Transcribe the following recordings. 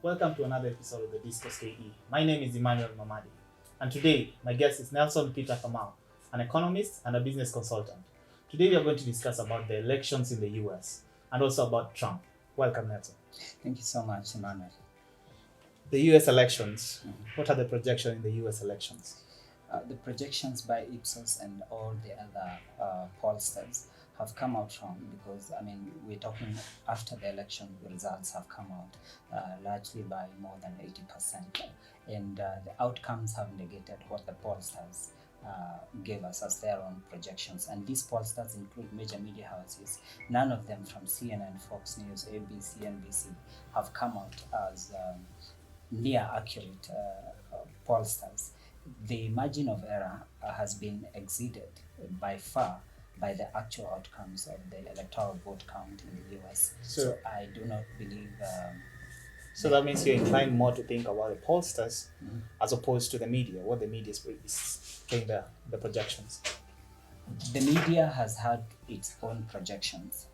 Welcome to another episode of the Discourse KE. My name is Emmanuel Mamadi, and today my guest is Nelson Peter Kamau, an economist and a business consultant. Today we are going to discuss about the elections in the US and also about Trump. Welcome, Nelson. Thank you so much, Emmanuel. The US elections. What are the projections in the US elections? The projections by Ipsos and all the other pollsters have come out wrong because, we're talking after the election, the results have come out largely by more than 80%. And the outcomes have negated what the pollsters gave us as their own projections. And these pollsters include major media houses. None of them from CNN, Fox News, ABC, NBC have come out as near accurate pollsters. The margin of error has been exceeded by far by the actual outcomes of the electoral vote count in the US. So I do not believe. So that means you're inclined more to think about the pollsters as opposed to the media, what the media is saying the projections. The media has had its own projections.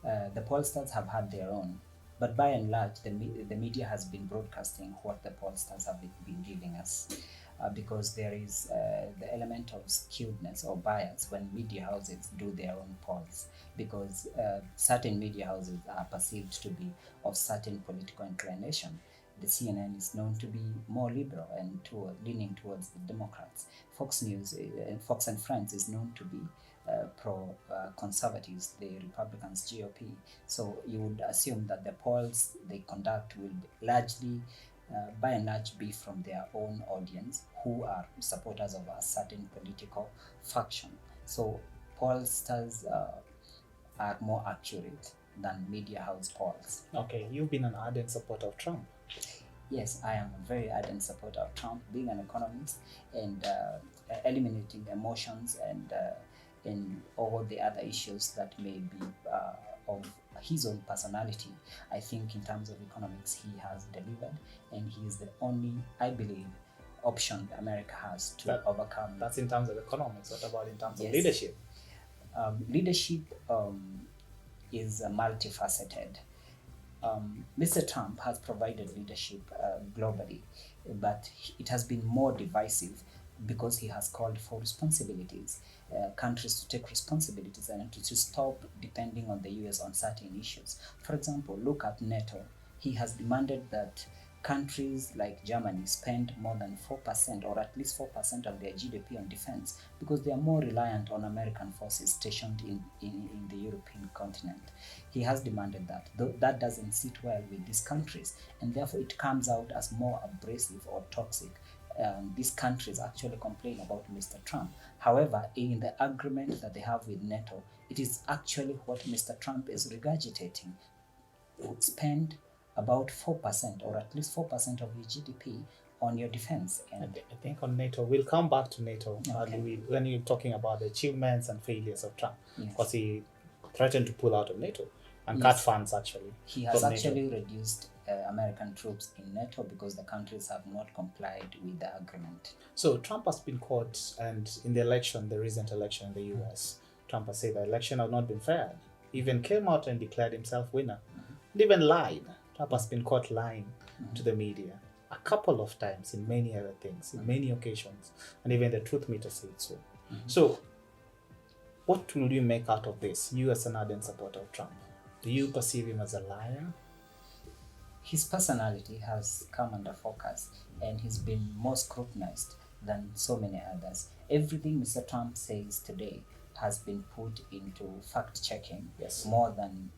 The pollsters have had their own. But by and large, the media has been broadcasting what the pollsters have been giving us. Because there is the element of skewedness or bias when media houses do their own polls, because certain media houses are perceived to be of certain political inclination. The CNN is known to be more liberal and leaning towards the Democrats. Fox News, Fox and Friends is known to be pro-conservatives, the Republicans, GOP. So you would assume that the polls they conduct will largely by and large be from their own audience who are supporters of a certain political faction. So pollsters are more accurate than media house polls. Okay, you've been an ardent supporter of Trump. Yes, I am a very ardent supporter of Trump, being an economist and eliminating emotions and all the other issues that may be of his own personality. I think in terms of economics, he has delivered, and he is the only, I believe, option America has to overcome. That's in terms of economics. What about in terms of leadership? Leadership is multifaceted. Mr. Trump has provided leadership globally, but it has been more divisive because he has called for responsibilities, countries to take responsibilities and to stop depending on the US on certain issues. For example, look at NATO. He has demanded that countries like Germany spend more than 4% or at least 4% of their GDP on defense because they are more reliant on American forces stationed in the European continent. He has demanded that. Though that doesn't sit well with these countries, and therefore it comes out as more abrasive or toxic. These countries actually complain about Mr. Trump. However, in the agreement that they have with NATO, it is actually what Mr. Trump is regurgitating. Spend about 4% or at least 4% of your GDP on your defense. And I think on NATO, we'll come back to NATO when you're talking about the achievements and failures of Trump, because he threatened to pull out of NATO and cut funds actually. He has actually reduced American troops in NATO because the countries have not complied with the agreement. So Trump has been caught, and in the recent election in the US, Trump has said the election has not been fair. He even came out and declared himself winner, and even lied. Trump has been caught lying to the media a couple of times in many other things, in many occasions, and even the truth meter said so. So what will you make out of this? You as an ardent supporter of Trump, do you perceive him as a liar? His personality has come under focus, and he's been more scrutinized than so many others. Everything Mr. Trump says today has been put into fact-checking more than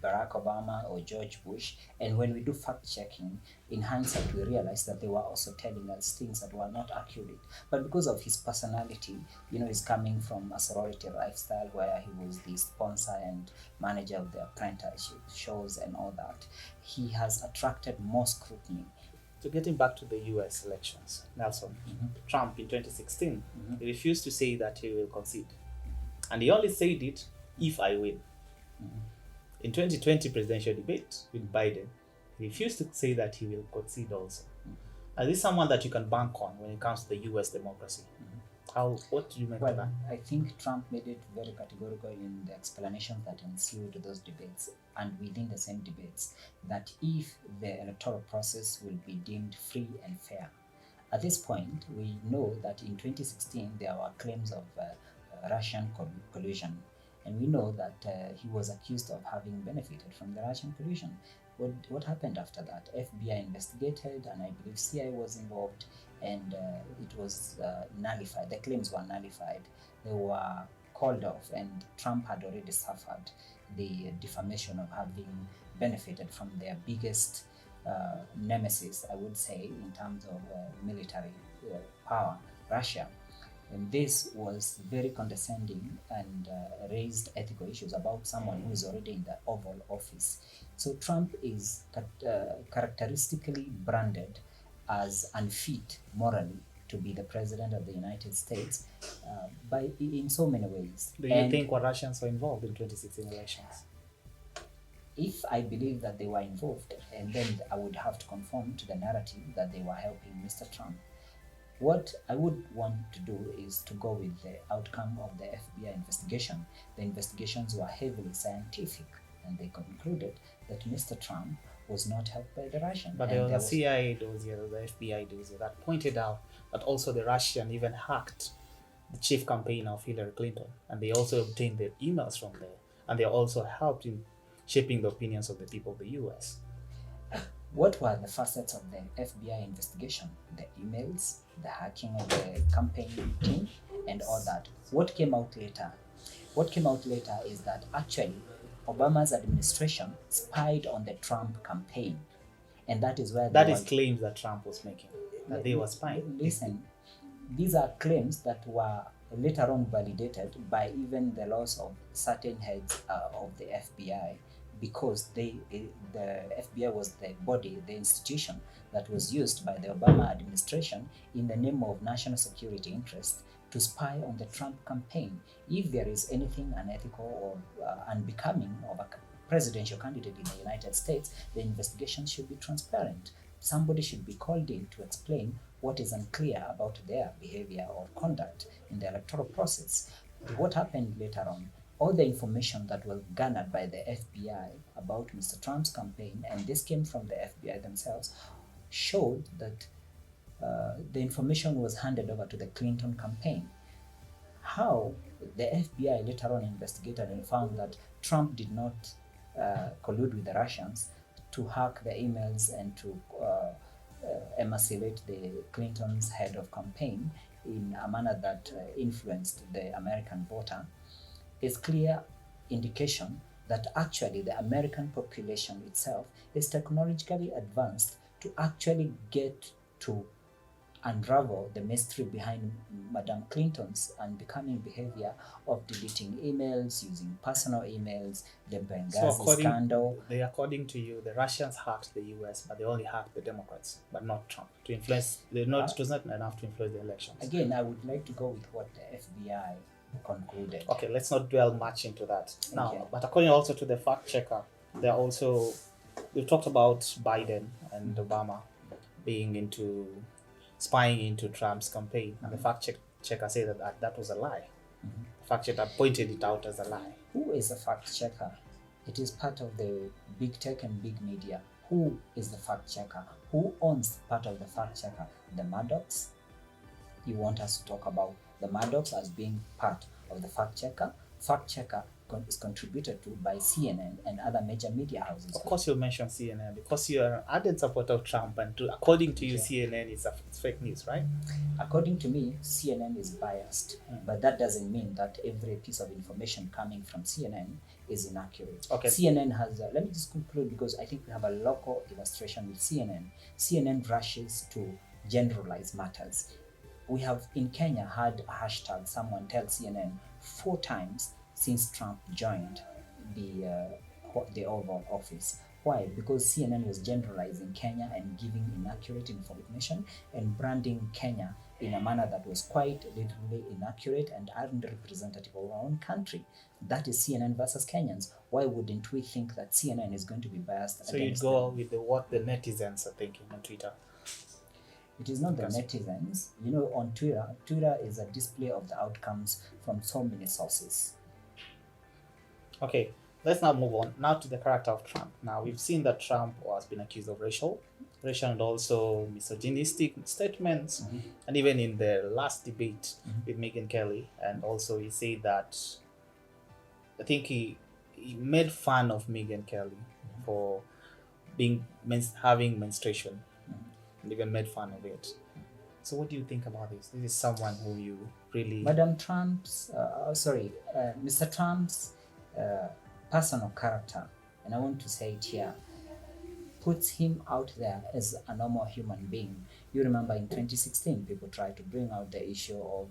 Barack Obama or George Bush. And when we do fact-checking, in hindsight, we realize that they were also telling us things that were not accurate. But because of his personality, he's coming from a sorority lifestyle where he was the sponsor and manager of the apprenticeship shows and all that, he has attracted more scrutiny. So getting back to the US elections, Nelson, Trump in 2016, he refused to say that he will concede. And he only said it if I win. In 2020 presidential debate with Biden, he refused to say that he will concede also. Is this someone that you can bank on when it comes to the US democracy? What do you make of Well, that? I think Trump made it very categorical in the explanations that ensued those debates and within the same debates that if the electoral process will be deemed free and fair. At this point, we know that in 2016 there were claims of Russian collusion, and we know that he was accused of having benefited from the Russian collusion. What happened after that? FBI investigated, and I believe CIA was involved, and it was nullified. The claims were nullified. They were called off, and Trump had already suffered the defamation of having benefited from their biggest nemesis, I would say, in terms of military power, Russia. And this was very condescending and raised ethical issues about someone who is already in the Oval Office. So Trump is characteristically branded as unfit morally to be the president of the United States in so many ways. Do you think what Russians were involved in 2016 elections? If I believe that they were involved, and then I would have to conform to the narrative that they were helping Mr. Trump. What I would want to do is to go with the outcome of the FBI investigation. The investigations were heavily scientific, and they concluded that Mr. Trump was not helped by the Russians. But there was a CIA dossier, the FBI dossier that pointed out that also the Russian even hacked the chief campaigner of Hillary Clinton, and they also obtained their emails from there, and they also helped in shaping the opinions of the people of the US. What were the facets of the FBI investigation? The emails, the hacking of the campaign team, and all that. What came out later? What came out later is that actually Obama's administration spied on the Trump campaign, and that is where that is claims that Trump was making, that they were spying. Listen, these are claims that were later on validated by even the loss of certain heads of the FBI, because the FBI was the body, the institution that was used by the Obama administration in the name of national security interest to spy on the Trump campaign. If there is anything unethical or unbecoming of a presidential candidate in the United States, the investigation should be transparent. Somebody should be called in to explain what is unclear about their behavior or conduct in the electoral process. What happened later on? All the information that was garnered by the FBI about Mr. Trump's campaign, and this came from the FBI themselves, showed that the information was handed over to the Clinton campaign. How the FBI later on investigated and found that Trump did not collude with the Russians to hack the emails and to emasculate the Clinton's head of campaign in a manner that influenced the American voter is clear indication that actually the American population itself is technologically advanced to actually get to unravel the mystery behind Madam Clinton's unbecoming behavior of deleting emails, using personal emails, the Benghazi scandal. According to you, the Russians hacked the US, but they only hacked the Democrats, but not Trump. To influence, it was not enough to influence the elections. Again, I would like to go with what the FBI concluded. Okay, let's not dwell much into that now. But according also to the fact checker, we've talked about Biden and Obama being into spying into Trump's campaign, and the fact checker said that was a lie. The fact checker pointed it out as a lie. Who is a fact checker? It is part of the big tech and big media. Who is the fact checker? Who owns part of the fact checker? The Murdochs? You want us to talk about the Murdochs as being part of the fact checker? Fact checker is contributed to by CNN and other major media houses. Of course, you'll mention CNN because you're an ardent supporter of Trump, and according to you, CNN is fake news, right? According to me, CNN is biased, but that doesn't mean that every piece of information coming from CNN is inaccurate. Okay. CNN has, let me just conclude because I think we have a local illustration with CNN. CNN rushes to generalize matters. We have in Kenya had a hashtag, someone tell CNN 4 times since Trump joined the Oval Office. Why? Because CNN was generalizing Kenya and giving inaccurate information and branding Kenya in a manner that was quite literally inaccurate and unrepresentative of our own country. That is CNN versus Kenyans. Why wouldn't we think that CNN is going to be biased? So you'd go with what the netizens are thinking on Twitter? It is not the Yes. netizens. You know, on Twitter is a display of the outcomes from so many sources. Okay, let's now move on now to the character of Trump. Now we've seen that Trump has been accused of racial and also misogynistic statements, and even in the last debate with Megyn Kelly, and also he said that I think he made fun of Megyn Kelly for having menstruation, and even made fun of it. So what do you think about this? This is someone who you really Mr. Trump's personal character, and I want to say it here, puts him out there as a normal human being. You remember in 2016, people tried to bring out the issue of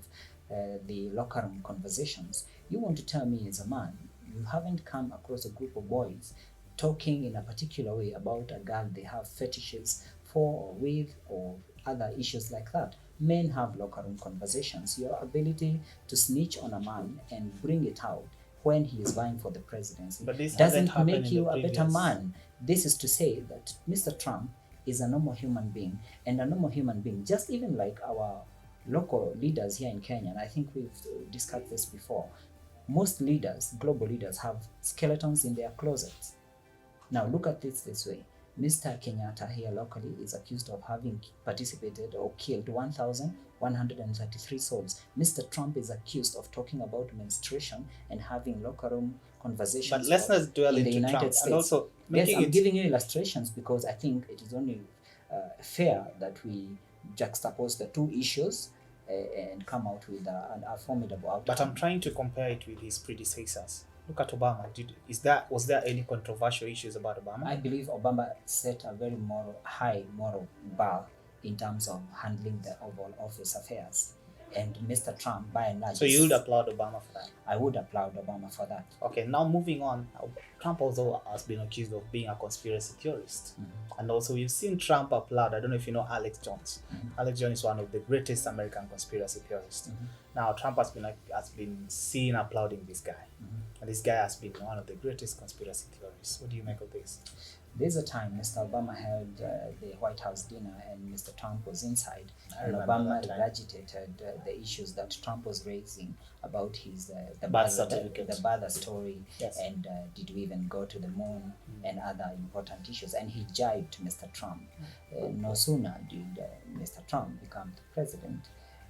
the locker room conversations. You want to tell me as a man, you haven't come across a group of boys talking in a particular way about a girl they have fetishes for or with or other issues like that. Men have locker room conversations. Your ability to snitch on a man and bring it out when he is vying for the presidency But this doesn't hasn't happened make in you the a better previous- man. This is to say that Mr. Trump is a normal human being, and a normal human being, just even like our local leaders here in Kenya, and I think we've discussed this before, most leaders, global leaders, have skeletons in their closets. Now look at this way. Mr. Kenyatta here locally is accused of having participated or killed 1,133 souls. Mr. Trump is accused of talking about menstruation and having locker room conversations. But let's not dwell in the into United Trump. States. And also Yes, making I'm it giving you illustrations because I think it is only fair that we juxtapose the two issues and come out with a formidable outcome. But I'm trying to compare it with his predecessors. Look at Obama. Was there any controversial issues about Obama? I believe Obama set a very high moral bar in terms of handling the Oval Office affairs. And Mr. Trump, by and large, So you would applaud Obama for that? I would applaud Obama for that. Okay, now moving on. Trump also has been accused of being a conspiracy theorist. And also we've seen Trump applaud, I don't know if you know Alex Jones. Alex Jones is one of the greatest American conspiracy theorists. Now Trump has been seen applauding this guy. And this guy has been one of the greatest conspiracy theorists. What do you make of this? There's a time Mr. Obama held the White House dinner and Mr. Trump was inside. And remember Obama that time. regurgitated the issues that Trump was raising about his the Birth certificate. the birth story, Yes. and did we even go to the moon, and other important issues. And he jibed Mr. Trump. No sooner did Mr. Trump become the president.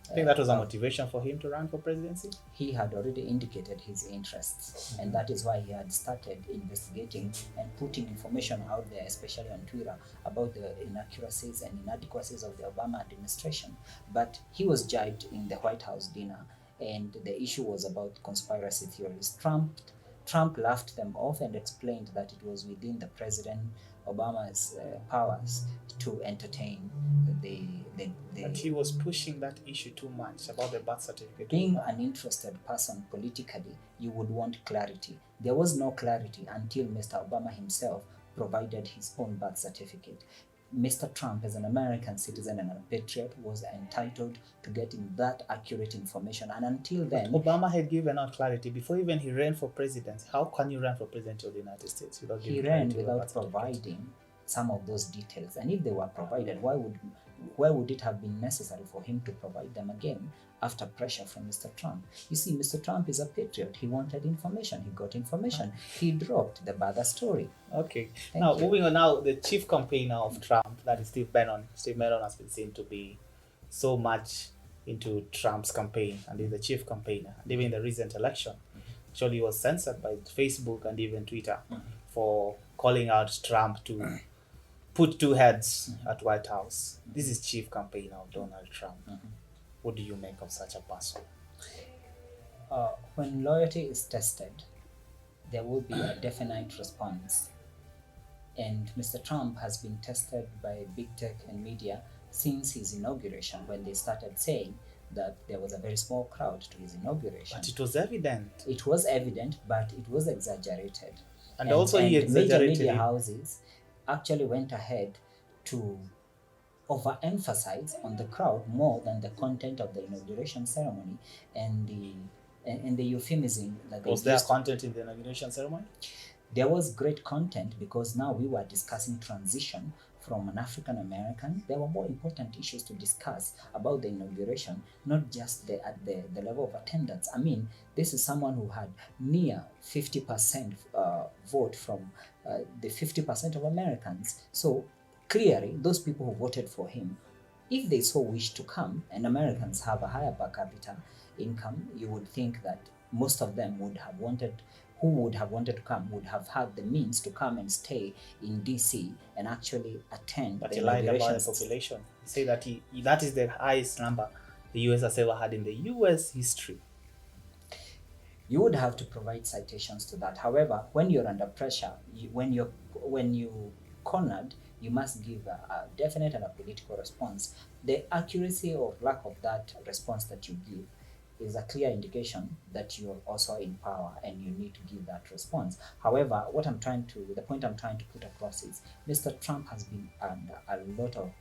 I think that was a motivation for him to run for presidency. He had already indicated his interests, and that is why he had started investigating and putting information out there, especially on Twitter, about the inaccuracies and inadequacies of the Obama administration. But he was jibed in the White House dinner, and the issue was about conspiracy theories. Trump laughed them off and explained that it was within the President Obama's powers to entertain But he was pushing that issue too much about the birth certificate. Being an interested person politically, you would want clarity. There was no clarity until Mr. Obama himself provided his own birth certificate. Mr. Trump, as an American citizen and a patriot, was entitled to getting that accurate information. And until then, Obama had given out clarity before even he ran for president. How can you run for president of the United States without he giving ran clarity about without birth certificate? providing some of those details. And if they were provided, why would it have been necessary for him to provide them again after pressure from Mr. Trump? You see, Mr. Trump is a patriot. He wanted information. He got information. He dropped the birth story. Okay. Thank Now, you. moving on now, the chief campaigner of Trump, that is Steve Bannon. Steve Bannon has been seen to be so much into Trump's campaign and is the chief campaigner. And even in the recent election, actually he was censored by Facebook and even Twitter for calling out Trump to put two heads at White House. This is chief campaigner of Donald Trump. What do you make of such a person? When loyalty is tested, there will be a definite response. And Mr. Trump has been tested by big tech and media since his inauguration, when they started saying that there was a very small crowd to his inauguration. But it was evident. It was evident, but it was exaggerated. And also he exaggerated major media it. houses actually went ahead to overemphasize on the crowd more than the content of the inauguration ceremony and the euphemism that they Was there used. content in the inauguration ceremony? There was great content because now we were discussing transition from an African American, there were more important issues to discuss about the inauguration, not just at the level of attendance. I mean, this is someone who had near 50% vote from the 50% of Americans. So clearly, those people who voted for him, if they so wish to come, and Americans have a higher per capita income, you would think that most of them would have wanted to come would have had the means to come and stay in DC and actually attend. But the he lied about the inaugurations. population. He said that that is the highest number the US has ever had in the US history. You would have to provide citations to that. However, when you're under pressure, when you cornered, you must give a definite and a political response. The accuracy or lack of that response that you give is a clear indication that you're also in power and you need to give that response. However, the point I'm trying to put across is Mr. Trump has been under a lot of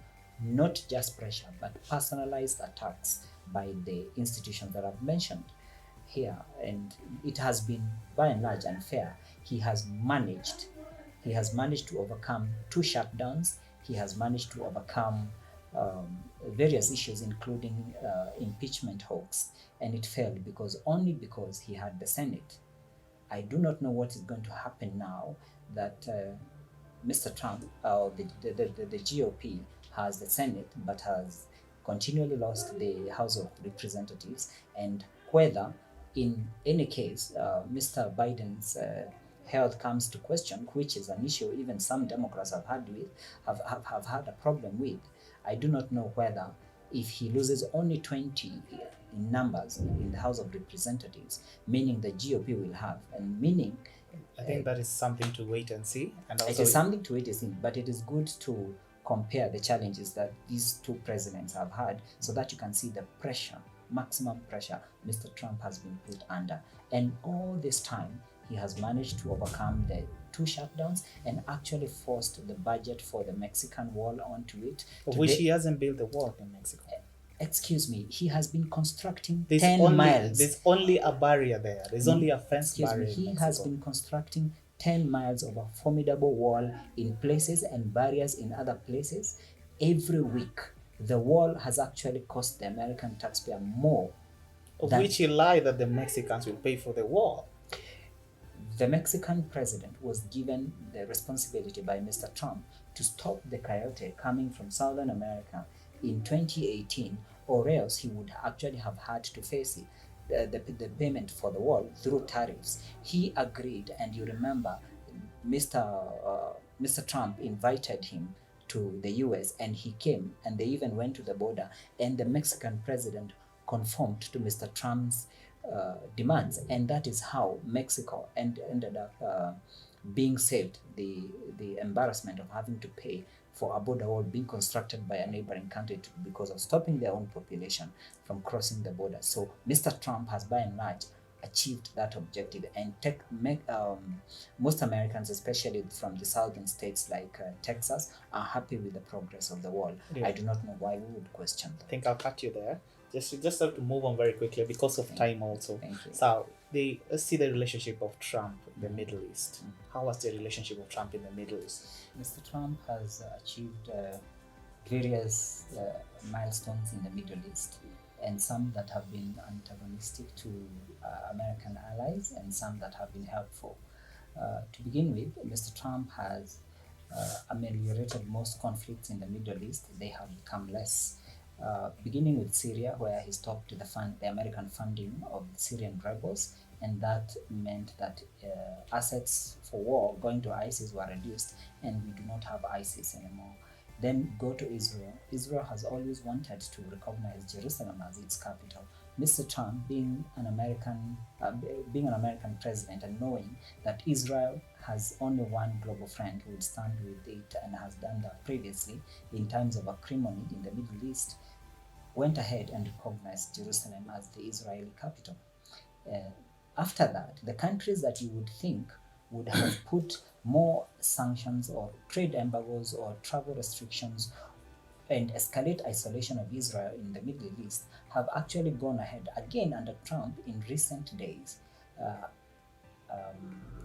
not just pressure, but personalized attacks by the institutions that I've mentioned here, and it has been by and large unfair. He has managed to overcome 2 shutdowns. He has managed to overcome various issues, including impeachment hoax, and it failed only because he had the Senate. I do not know what is going to happen now that Mr. Trump, the GOP, has the Senate but has continually lost the House of Representatives, and whether, in any case, Mr. Biden's health comes to question, which is an issue even some Democrats have had a problem with. I do not know whether, if he loses only 20 in numbers in the House of Representatives, meaning the GOP will have, and meaning I think that is something to wait and see. And also it is something to wait and see, but it is good to compare the challenges that these 2 presidents have had so that you can see the pressure, maximum pressure Mr. Trump has been put under. And all this time, he has managed to overcome the 2 shutdowns and actually forced the budget for the Mexican wall onto it. Of which he hasn't built the wall in Mexico. Excuse me, he has been constructing There's 10 miles. There's only a barrier there. There's only a fence barrier. He has been constructing 10 miles of a formidable wall in places and barriers in other places. Every week, the wall has actually cost the American taxpayer more. Of which he lied that the Mexicans will pay for the wall. The Mexican president was given the responsibility by Mr. Trump to stop the coyote coming from Southern America in 2018, or else he would actually have had to face it, the payment for the wall through tariffs. He agreed, and you remember Mr. Trump invited him to the US, and he came, and they even went to the border, and the Mexican president conformed to Mr. Trump's demands, and that is how Mexico ended up being saved the embarrassment of having to pay for a border wall being constructed by a neighboring country because of stopping their own population from crossing the border. So Mr. Trump has by and large achieved that objective, and most Americans, especially from the southern states like Texas, are happy with the progress of the wall. Yeah. I do not know why we would question that. I think I'll cut you there. Just have to move on very quickly because of time also. Thank you. So let's see the relationship of Trump in the Middle East. How was the relationship of Trump in the Middle East? Mr. Trump has achieved various milestones in the Middle East, and some that have been antagonistic to American allies, and some that have been helpful. To begin with, Mr. Trump has ameliorated most conflicts in the Middle East. They have become less. Beginning with Syria, where he stopped the American funding of the Syrian rebels, and that meant that assets for war going to ISIS were reduced, and we do not have ISIS anymore. Then go to Israel. Israel has always wanted to recognize Jerusalem as its capital. Mr. Trump, being an American president, and knowing that Israel has only one global friend who would stand with it, and has done that previously in times of acrimony in the Middle East, went ahead and recognized Jerusalem as the Israeli capital. After that, the countries that you would think would have put more sanctions or trade embargoes or travel restrictions and escalate isolation of Israel in the Middle East have actually gone ahead again under Trump in recent days,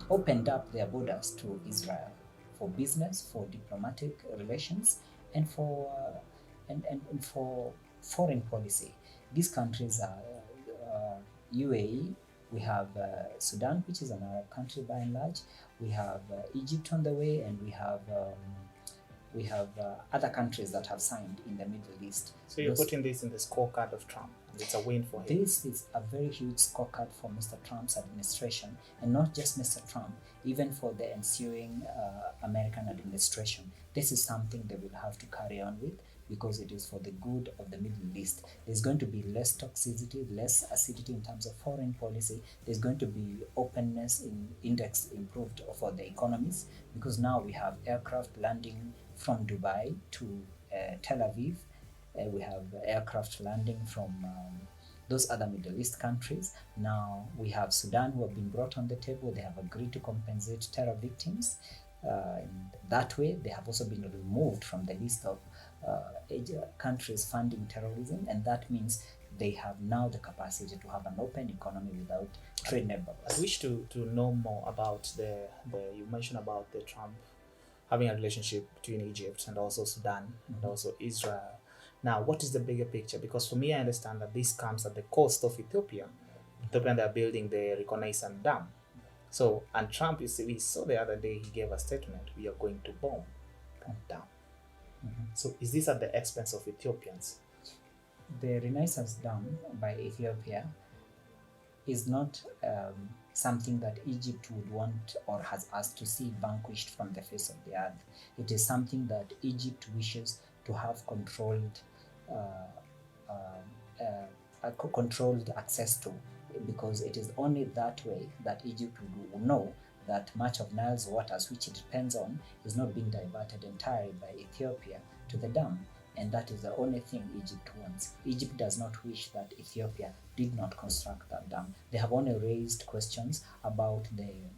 opened up their borders to Israel for business, for diplomatic relations, and and for foreign policy. These countries are UAE, we have Sudan, which is an Arab country by and large, we have Egypt on the way, and we have other countries that have signed in the Middle East. So you're putting this in the scorecard of Trump, and it's a win for him. This is a very huge scorecard for Mr. Trump's administration, and not just Mr. Trump, even for the ensuing American administration. This is something they will have to carry on with, because it is for the good of the Middle East. There's going to be less toxicity, less acidity in terms of foreign policy. There's going to be openness in index improved for the economies, because now we have aircraft landing from Dubai to Tel Aviv. We have aircraft landing from those other Middle East countries. Now we have Sudan, who have been brought on the table. They have agreed to compensate terror victims. In that way, they have also been removed from the list of countries funding terrorism, and that means they have now the capacity to have an open economy without trade neighbors. I wish to know more about you mentioned about the Trump having a relationship between Egypt and also Sudan and also Israel. Now, what is the bigger picture? Because for me, I understand that this comes at the cost of Ethiopia. Ethiopia, they're building the reconnaissance dam. So, and Trump, we saw the other day, he gave a statement, we are going to bomb dam. So is this at the expense of Ethiopians? The Renaissance Dam by Ethiopia is not something that Egypt would want or has asked to see vanquished from the face of the earth. It is something that Egypt wishes to have controlled access to, because it is only that way that Egypt will know that much of Nile's waters, which it depends on, is not being diverted entirely by Ethiopia to the dam. And that is the only thing Egypt wants. Egypt does not wish that Ethiopia did not construct that dam. They have only raised questions about they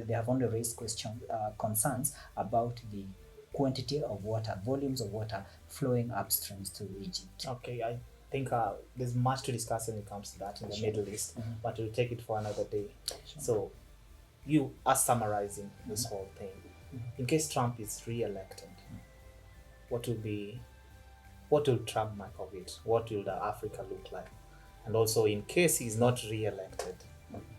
have only raised concerns about the quantity of water, volumes of water flowing upstreams to Egypt. Okay, I think there's much to discuss when it comes to that in the Middle East, but we'll take it for another day. So you are summarizing this whole thing. In case Trump is re-elected, what will Trump make of it? What will the Africa look like? And also, in case he's not re-elected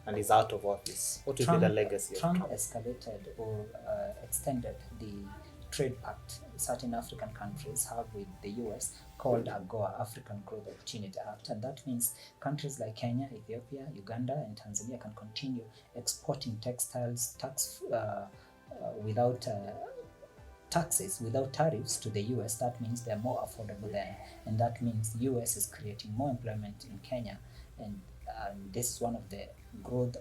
and is out of office, what will be the legacy of Trump? Escalated or extended the trade pact certain African countries have with the US, called AGOA, African Growth Opportunity Act, and that means countries like Kenya, Ethiopia, Uganda, and Tanzania can continue exporting textiles without tariffs to the US. That means they're more affordable there, and that means the US is creating more employment in Kenya, and this is one of the growth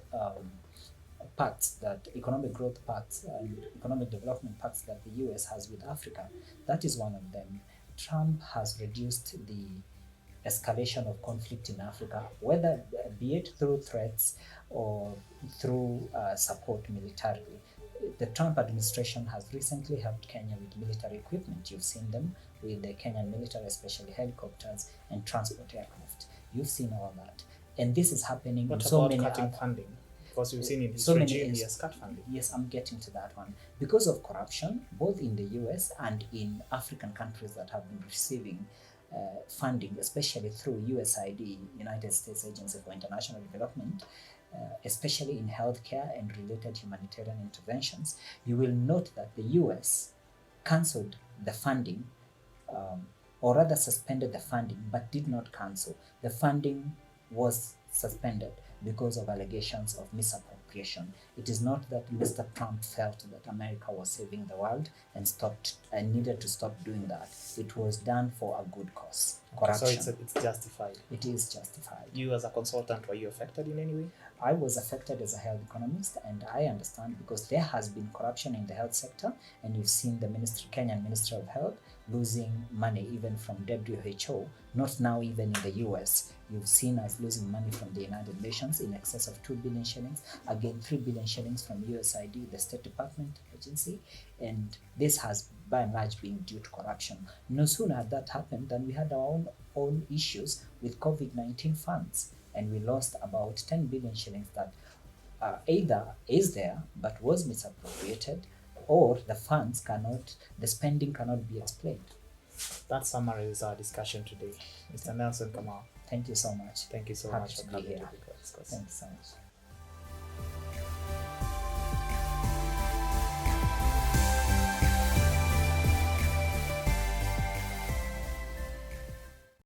pacts, that economic growth pacts and economic development pacts that the US has with Africa. That is one of them. Trump has reduced the escalation of conflict in Africa, whether be it through threats or through support militarily. The Trump administration has recently helped Kenya with military equipment. You've seen them with the Kenyan military, especially helicopters and transport aircraft. You've seen all that. And this is happening in so many cutting funding? Because you've seen in this so regime, he has cut funding. Yes, I'm getting to that one. Because of corruption, both in the US and in African countries that have been receiving funding, especially through USAID, United States Agency for International Development, especially in healthcare and related humanitarian interventions, you will note that the US cancelled the funding, or rather suspended the funding, but did not cancel. The funding was suspended because of allegations of misappropriation. It is not that Mr. Trump felt that America was saving the world and needed to stop doing that. It was done for a good cause. Corruption. So it's justified. It is justified. You as a consultant, were you affected in any way? I was affected as a health economist, and I understand because there has been corruption in the health sector, and you've seen the Kenyan Ministry of Health losing money even from WHO, not now even in the US. You've seen us losing money from the United Nations in excess of 2 billion shillings, again 3 billion shillings from USAID, the State Department agency, and this has by and large been due to corruption. No sooner had that happened than we had our own issues with COVID-19 funds, and we lost about 10 billion shillings that either is there but was misappropriated, or the spending cannot be explained. That summarizes our discussion today. Mr. Nelson Kamau, Thank you so much. thank you so Happy much for to be coming here. to the discuss. Thank you so much.